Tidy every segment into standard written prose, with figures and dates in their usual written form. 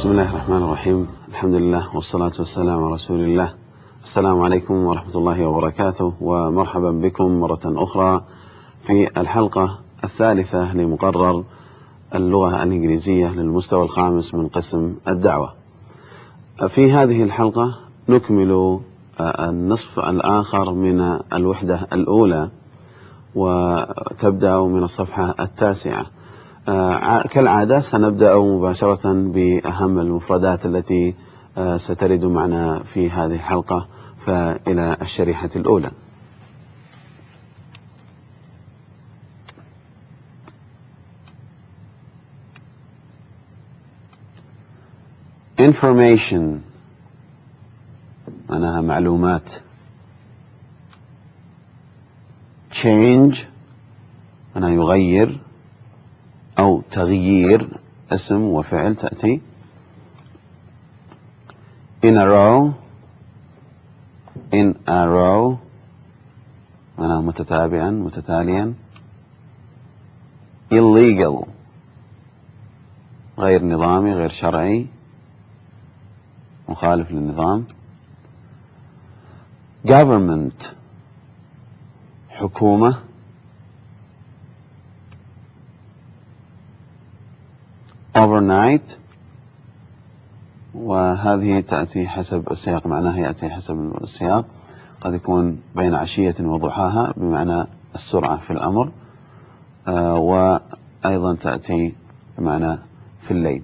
بسم الله الرحمن الرحيم. الحمد لله والصلاة والسلام على رسول الله. السلام عليكم ورحمة الله وبركاته، ومرحبا بكم مرة أخرى في الحلقة الثالثة لمقرر اللغة الإنجليزية للمستوى الخامس من قسم الدعوة. في هذه الحلقة نكمل النصف الآخر من الوحدة الأولى، وتبدأ من الصفحة 9. كالعادة سنبدأ مباشرة بأهم المفردات التي سترد معنا في هذه الحلقة، فإلى الشريحة الأولى. Information معناها معلومات. Change معناها يغير أو تغيير، اسم وفعل تأتي. In a row معناها متتابعا متتاليا. Illegal غير نظامي غير شرعي مخالف للنظام. Government حكومة. Overnight وهذه تأتي حسب السياق، معناها يأتي حسب السياق، قد يكون بين عشية وضحاها بمعنى السرعة في الأمر، وأيضا تأتي بمعنى في الليل.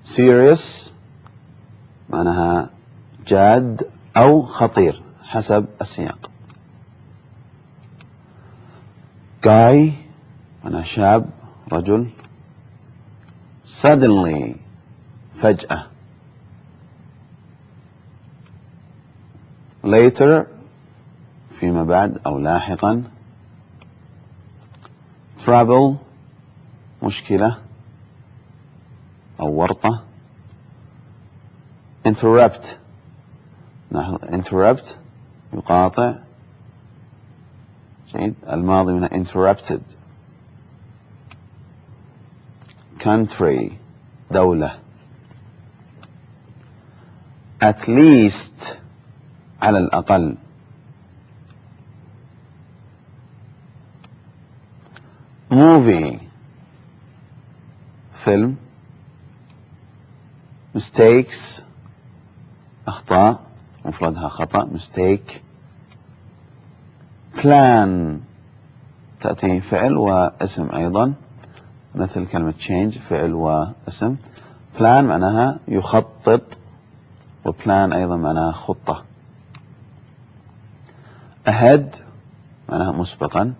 Serious معناها جاد أو خطير حسب السياق. Guy معناها شاب رجل. Suddenly فجأة. Later فيما بعد أو لاحقا. Trouble مشكلة أو ورطة. Interrupt يقاطع. جيد. الماضي من interrupted. Country دولة. At least على الأقل. Movie فيلم. Mistakes أخطاء مفردها خطأ mistake. Plan تأتي فعل واسم أيضا مثل كلمة change فعل واسم. plan معناها يخطط، وبلان أيضا معناها خطة. ahead معناها مسبقا.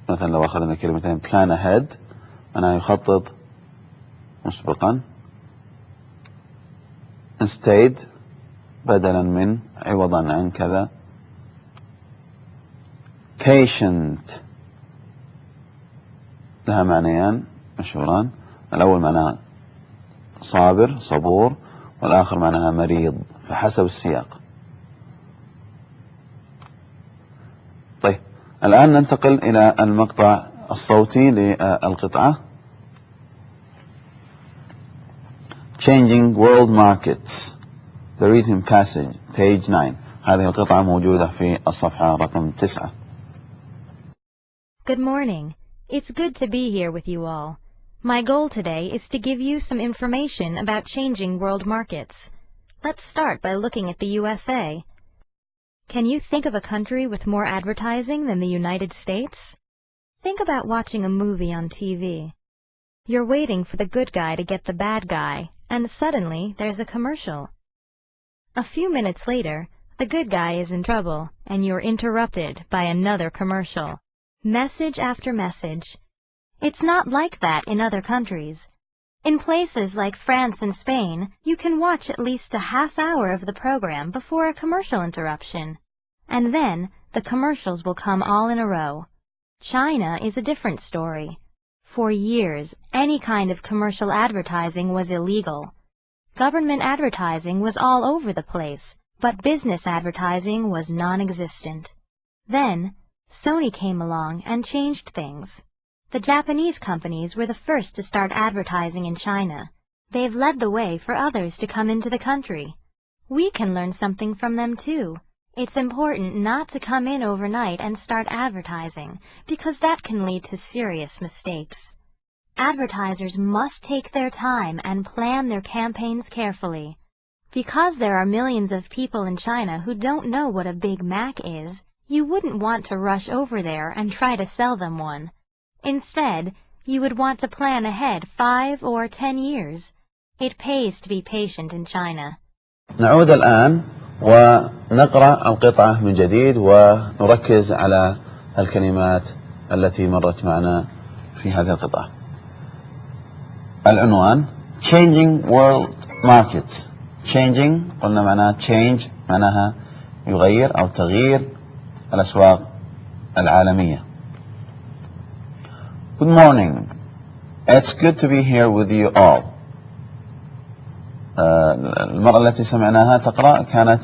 مثلا لو أخذنا كلمتين plan ahead معناها يخطط مسبقا. instead بدلا من عوضا عن كذا. patient لها معنيان مشهوران، الأول معناها صابر صبور، والآخر معناها مريض، فحسب السياق. طيب الآن ننتقل إلى المقطع الصوتي للقطعة. Changing World Markets The Written Passage page 9. هذه القطعة موجودة في الصفحة رقم 9. Good morning. It's good to be here with you all. My goal today is to give you some information about changing world markets. Let's start by looking at the USA. Can you think of a country with more advertising than the United States? Think about watching a movie on TV. You're waiting for the good guy to get the bad guy, and suddenly there's a commercial. A few minutes later, the good guy is in trouble, and you're interrupted by another commercial. Message after message. It's not like that in other countries. In places like France and Spain, you can watch at least a half hour of the program before a commercial interruption. And then, the commercials will come all in a row. China is a different story. For years, any kind of commercial advertising was illegal. Government advertising was all over the place, but business advertising was non-existent. Then, Sony came along and changed things. The Japanese companies were the first to start advertising in China. They've led the way for others to come into the country. We can learn something from them too. It's important not to come in overnight and start advertising, because that can lead to serious mistakes. Advertisers must take their time and plan their campaigns carefully. Because there are millions of people in China who don't know what a Big Mac is, you wouldn't want to rush over there and try to sell them one. Instead, you would want to plan ahead 5 or 10 years. It pays to be patient in China. نعود الآن ونقرأ القطعة من جديد ونركز على الكلمات التي مرت معنا في هذه القطعة. العنوان Changing World Markets. Changing قلنا معناها change معناها يغير أو تغيير الأسواق العالمية. Good morning. It's good to be here with you all. المرة التي سمعناها تقرأ كانت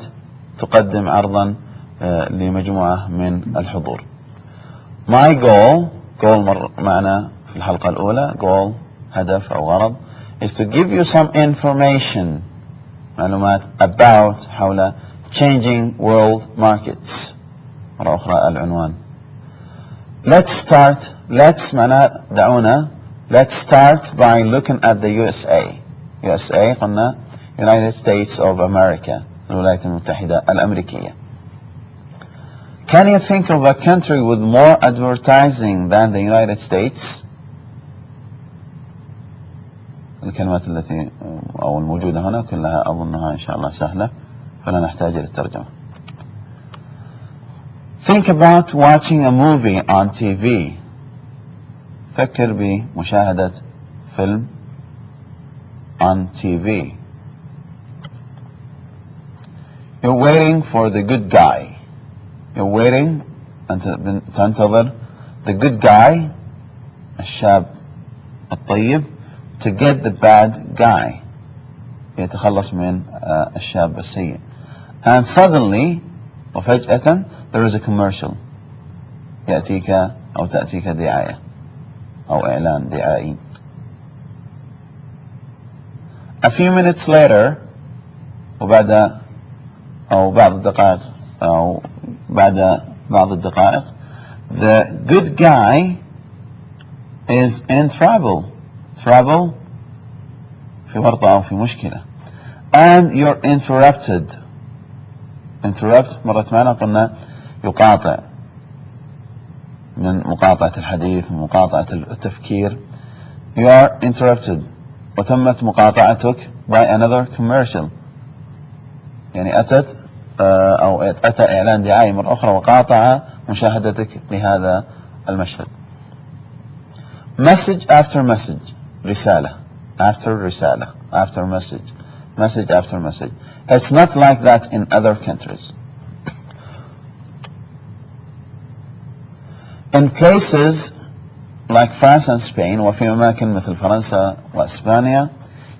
تقدم عرضا لمجموعة من الحضور. My goal معنا في الحلقة الأولى goal هدف أو غرض is to give you some information معلومات about حول changing world markets. مرة أخرى العنوان. Let's معناها دعونا. Let's start by looking at the USA قلنا United States of America الولايات المتحدة الأمريكية. Can you think of a country with more advertising than the United States? الكلمات التي أو الموجودة هنا كلها أظنها إن شاء الله سهلة فلا نحتاج للترجمة. Think about watching a movie on TV. فكر بمشاهدة فيلم on TV. You're waiting for the good guy. You're waiting أنت تنتظر the good guy الشاب الطيب to get the bad guy يتخلص من الشاب السيء. And suddenly وفجأة there is a commercial يأتيك أو تأتيك دعاية أو إعلان دعائي. A few minutes later وبعد أو بعض الدقائق أو بعد بعض الدقائق the good guy is in trouble في ورطة أو في مشكلة and you're interrupt مرت معنا قلنا يقاطع من مقاطعة الحديث من مقاطعة التفكير. You are interrupted وتمت مقاطعتك by another commercial يعني أتى إعلان دعائي مرة أخرى وقاطع مشاهدتك لهذا المشهد. Message after message رسالة after رسالة after message after message. It's not like that in other countries. In places like France and Spain وفي أماكن مثل فرنسا وإسبانيا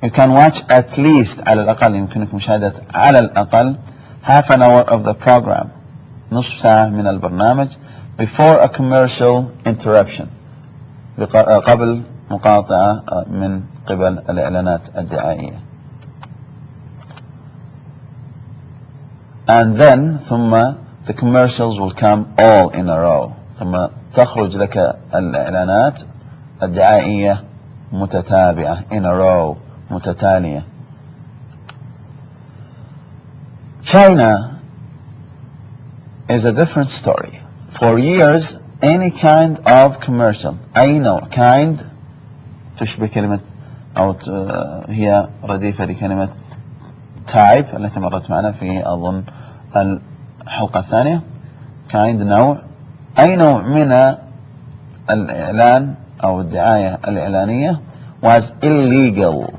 you can watch at least على الأقل يمكنك مشاهدة على الأقل half an hour of the program نصف ساعة من البرنامج before a commercial interruption قبل مقاطعة من قبل الإعلانات الدعائية. And then ثم the commercials will come all in a row ثم تخرج لك الإعلانات الدعائية متتابعة in a row متتالية. China is a different story. For years any kind of commercial أي نوع kind تشبه كلمة أو هي رديفة لكلمة type التي مرت معنا في أظن الحلقة الثانية. kind نوع أي نوع من الإعلان أو الدعاية الإعلانية was illegal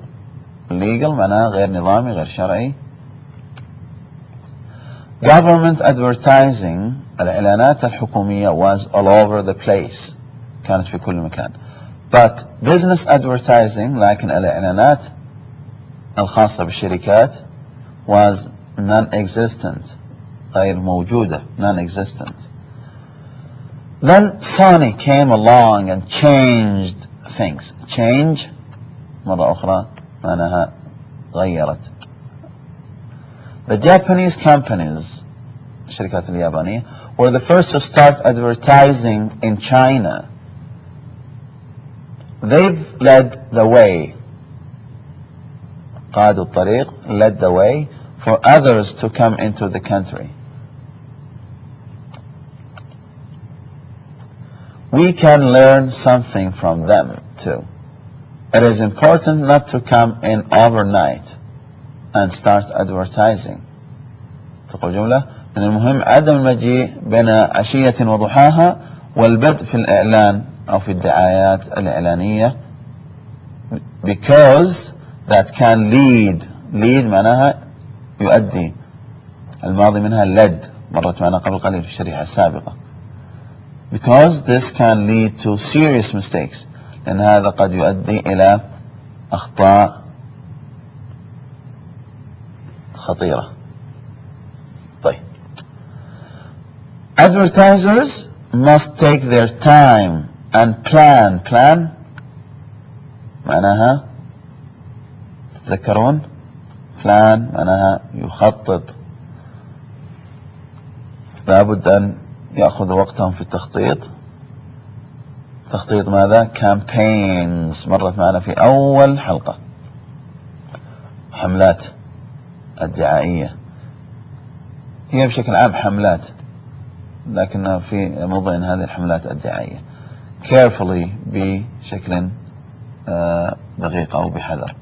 معناه غير نظامي غير شرعي. Government advertising الإعلانات الحكومية was all over the place كانت في كل مكان. But business advertising لكن الإعلانات الخاصة بالشركات was non-existent غير موجودة non-existent. Then Sony came along and changed things. Change مرة أخرى معناها غيرت. The Japanese companies, الشركات اليابانية, were the first to start advertising in China. They've led the way. قادوا الطريق, led the way for others to come into the country. We can learn something from them too. It is important not to come in overnight and start advertising. تقول جملة: من المهم عدم المجيء بين عشية وضحاها والبدء في الإعلان أو في الدعايات الإعلانية, because that can lead معناها يؤدي, الماضي منها led, مرت معنا قبل قليل في الشريحة السابقة. Because this can lead to serious mistakes, لأن هذا قد يؤدي إلى أخطاء خطيرة. طيب. Advertisers must take their time and plan معناها تتذكرون plan معناها يخطط, لابد أن يأخذ وقتهم في التخطيط. تخطيط ماذا؟ campaigns مرت معنا في أول حلقة, حملات الدعائية, هي بشكل عام حملات لكنها في موضوع هذه الحملات الدعائية carefully بشكل دقيق أو بحذر.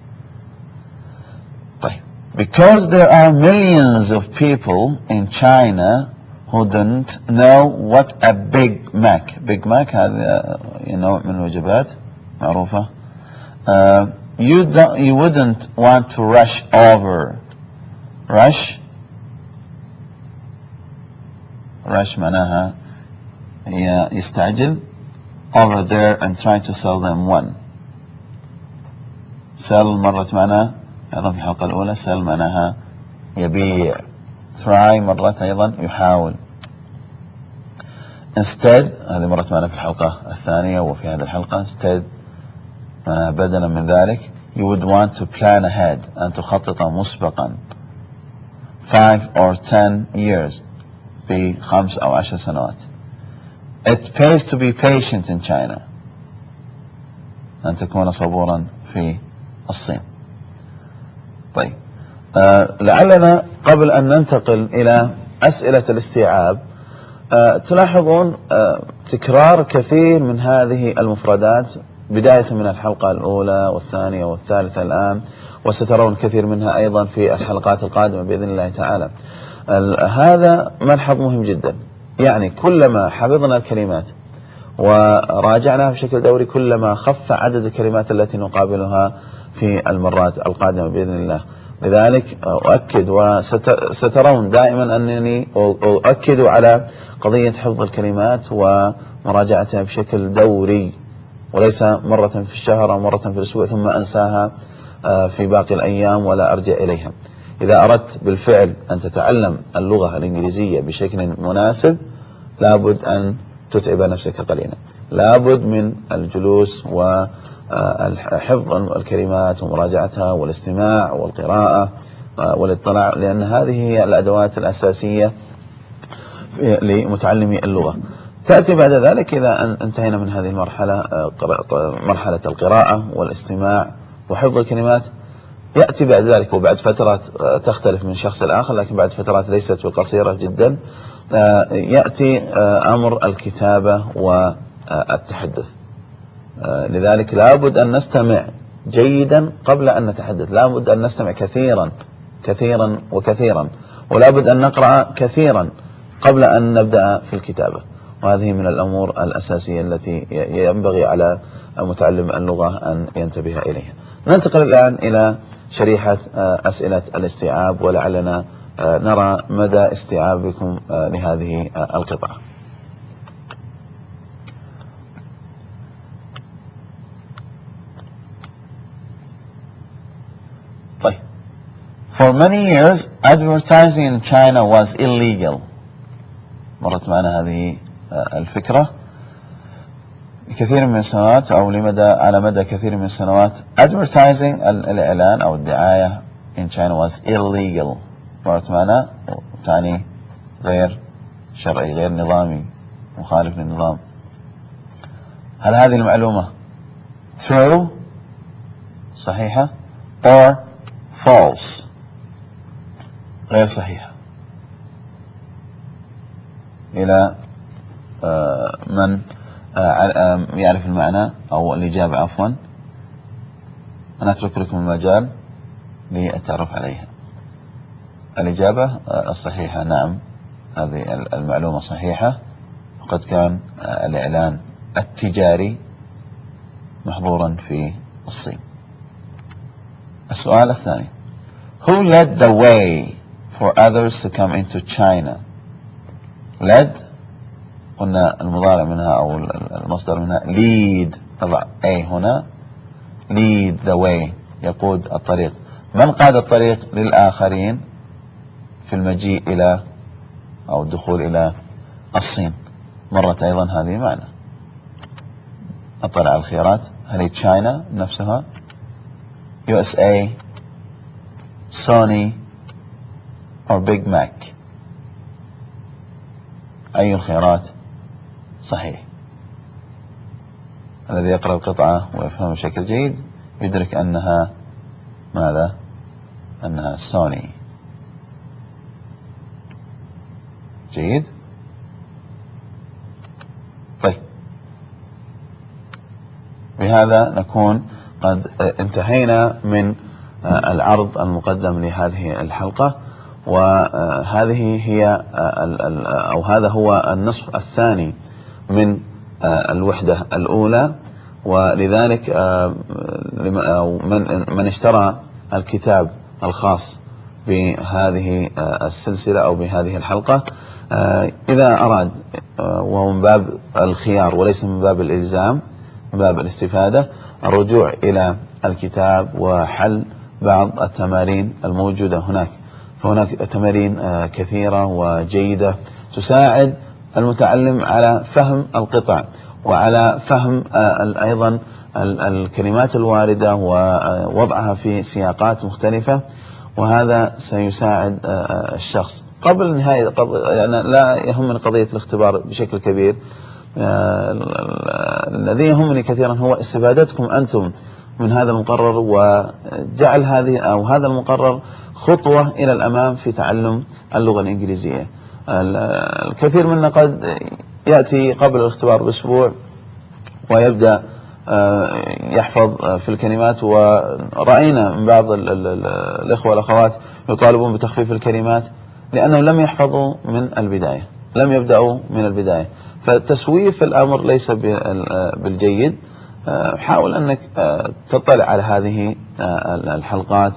طيب. Because there are millions of people in China who don't know what a Big Mac هذا نوع من الوجبات معروفة. You wouldn't want to rush over. rush معناها يستعجل, over there and try to sell them one. sell مرت معنا أيضا في الحلقة الأولى, sell معناها يبيع, try مرت أيضا يحاول. instead هذه مرت معنا في الحلقة الثانية وفي هذه الحلقة. instead معناها بدلا من ذلك, you would want to plan ahead, أن تخطط مسبقا 5 or 10 years, ب5 أو 10 سنوات. It pays to be patient in China, أن تكون صبورا في الصين. طيب. لعلنا قبل أن ننتقل إلى أسئلة الاستيعاب تلاحظون تكرار كثير من هذه المفردات بداية من الحلقة الأولى والثانية والثالثة الآن, وسترون كثير منها أيضا في الحلقات القادمة بإذن الله تعالى. هذا ملحظ مهم جدا, يعني كلما حفظنا الكلمات وراجعناها بشكل دوري كلما خف عدد الكلمات التي نقابلها في المرات القادمة بإذن الله. لذلك أؤكد وسترون دائما أنني أؤكد على قضية حفظ الكلمات ومراجعتها بشكل دوري, وليس مرة في الشهر أو مرة في الأسبوع ثم أنساها في باقي الأيام ولا أرجع إليها. إذا أردت بالفعل أن تتعلم اللغة الإنجليزية بشكل مناسب لابد أن تتعب نفسك قليلا, لابد من الجلوس وحفظ الكلمات ومراجعتها والاستماع والقراءة والاطلاع, لأن هذه هي الأدوات الأساسية لمتعلمي اللغة. تأتي بعد ذلك إذا انتهينا من هذه المرحلة, مرحلة القراءة والاستماع وحفظ الكلمات, يأتي بعد ذلك وبعد فترات تختلف من شخص لآخر, لكن بعد فترات ليست بالقصيرة جدا يأتي أمر الكتابة والتحدث. لذلك لابد أن نستمع جيدا قبل أن نتحدث, لابد أن نستمع كثيرا كثيرا وكثيرا, ولابد أن نقرأ كثيرا قبل أن نبدأ في الكتابة. وهذه من الأمور الأساسية التي ينبغي على متعلم اللغة أن ينتبه إليها. ننتقل الآن إلى شريحة أسئلة الاستيعاب, ولعلنا نرى مدى استيعابكم لهذه القطعة. طيب. For many years advertising in China was illegal. مرت معنا هذه الفكرة لكثير من السنوات أو على مدى كثير من السنوات advertising الإعلان أو الدعاية in China was illegal. مرت معنا تعني غير شرعي، غير نظامي، مخالف للنظام. هل هذه المعلومة true صحيحة or false غير صحيحة؟ إلى من يعرف المعنى أو الإجابة عفوا، أنا أترك لكم المجال للتعرف عليها. الإجابة الصحيحة نعم، هذه المعلومة صحيحة، وقد كان الإعلان التجاري محظورا في الصين. السؤال الثاني: Who led the way for others to come into China? led قلنا المضارع منها أو المصدر منها lead، نضع A هنا، lead the way يقود الطريق. من قاد الطريق للآخرين في المجيء إلى أو الدخول إلى الصين؟ مرت أيضا هذه معنى. أطلع على الخيارات: هل هي تشاينا نفسها، USA، سوني، أو بيج ماك؟ أي الخيارات صحيح؟ الذي يقرأ القطعة ويفهم بشكل جيد يدرك أنها ماذا؟ أنها سوني. جيد. طيب، بهذا نكون قد انتهينا من العرض المقدم لهذه الحلقة، وهذه هي أو هذا هو النصف الثاني من الوحدة الأولى. ولذلك من اشترى الكتاب الخاص بهذه السلسلة أو بهذه الحلقة، إذا أراد، وهو من باب الخيار وليس من باب الإلزام، من باب الاستفادة، الرجوع إلى الكتاب وحل بعض التمارين الموجودة هناك. فهناك تمارين كثيرة وجيدة تساعد المتعلم على فهم القطع وعلى فهم أيضا الكلمات الواردة ووضعها في سياقات مختلفة، وهذا سيساعد الشخص. قبل نهاية يعني لا يهمني قضية الاختبار بشكل كبير، الذي يهمني كثيرا هو استفادتكم أنتم من هذا المقرر، وجعل هذا المقرر خطوة إلى الأمام في تعلم اللغة الإنجليزية. الكثير منا قد يأتي قبل الاختبار بأسبوع ويبدأ يحفظ في الكلمات، ورأينا من بعض الإخوة والأخوات يطالبون بتخفيف الكلمات لأنهم لم يحفظوا من البداية، لم يبدأوا من البداية. فتسويف الأمر ليس بالجيد. حاول أنك تطلع على هذه الحلقات،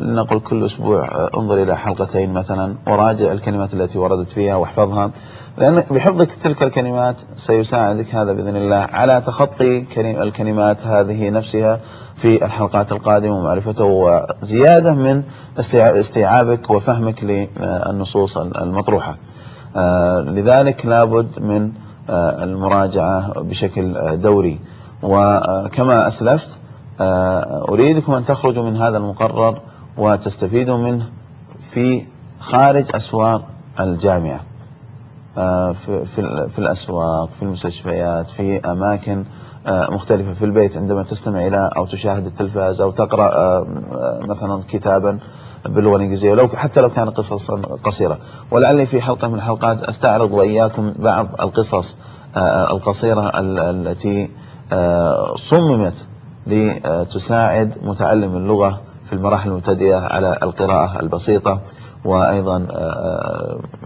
لنقل كل أسبوع انظر إلى حلقتين مثلا وراجع الكلمات التي وردت فيها واحفظها، لأن بحفظك تلك الكلمات سيساعدك هذا بإذن الله على تخطي الكلمات هذه نفسها في الحلقات القادمة ومعرفته وزيادة من استيعابك وفهمك للنصوص المطروحة. لذلك لابد من المراجعة بشكل دوري. وكما أسلفت، أريدكم أن تخرجوا من هذا المقرر وتستفيدوا منه في خارج أسواق الجامعة، في الأسواق، في المستشفيات، في أماكن مختلفة، في البيت عندما تستمع إلى أو تشاهد التلفاز أو تقرأ مثلا كتابا باللغة الإنجليزية، حتى لو كان قصصا قصيرة. ولعلي في حلقة من الحلقات أستعرض وإياكم بعض القصص القصيرة التي صممت لتساعد متعلم اللغة في المراحل المبتدئة على القراءة البسيطة، وأيضا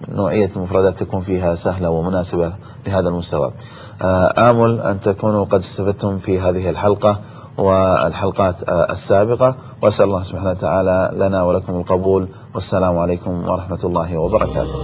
نوعية المفردات تكون فيها سهلة ومناسبة لهذا المستوى. آمل أن تكونوا قد استفدتم في هذه الحلقة والحلقات السابقة، وأسأل الله سبحانه وتعالى لنا ولكم القبول، والسلام عليكم ورحمة الله وبركاته.